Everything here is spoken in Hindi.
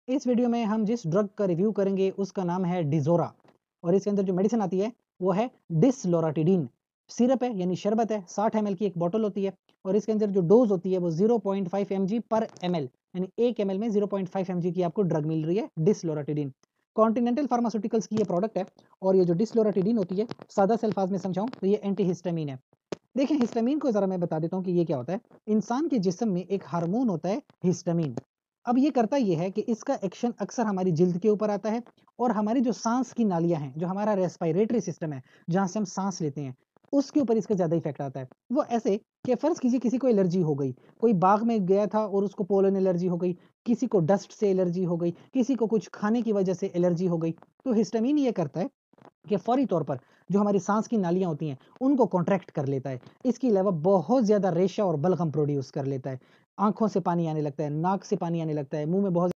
इस वीडियो में हम जिस ड्रग का रिव्यू करेंगे उसका नाम है डिजोरा और इसके अंदर जो मेडिसिन आती है वो है डिसलोराटिडीन। सिरप है यानी शरबत है, 60 ml की एक बॉटल होती है और इसके अंदर जो डोज होती है वो 0.5 mg पर ml यानी 1 ml में 0.5 mg की आपको ड्रग मिल रही है डिसलोराटिडीन। कॉन्टिनेंटल फार्मास्यूटिकल्स की ये प्रोडक्ट है और ये जो डिसलोराटिडीन होती है, सादा से अल्फाज में समझाऊं तो ये एंटीहिस्टामिन है। देखिए हिस्टामिन को जरा मैं बता देता हूँ कि ये क्या होता है। इंसान के जिस्म में एक हार्मोन होता है हिस्टामिन। अब ये करता ये है कि इसका एक्शन अक्सर हमारी जिल्द के ऊपर आता है और हमारी जो सांस की नालियां हैं, जो हमारा रेस्पिरेटरी सिस्टम है जहां से हम सांस लेते हैं, उसके ऊपर इसका ज्यादा इफेक्ट आता है। वो ऐसे कि फर्ज कीजिए किसी को एलर्जी हो गई, कोई बाग में गया था और उसको पोलन एलर्जी हो गई, किसी को डस्ट से एलर्जी हो गई, किसी को कुछ खाने की वजह से एलर्जी हो गई, तो हिस्टामिन ये करता है कि फौरी तौर पर जो हमारी सांस की नालियां होती हैं उनको कॉन्ट्रैक्ट कर लेता है। इसके अलावा बहुत ज्यादा रेशा और बलगम प्रोड्यूस कर लेता है। आंखों से पानी आने लगता है, नाक से पानी आने लगता है, मुंह में बहुत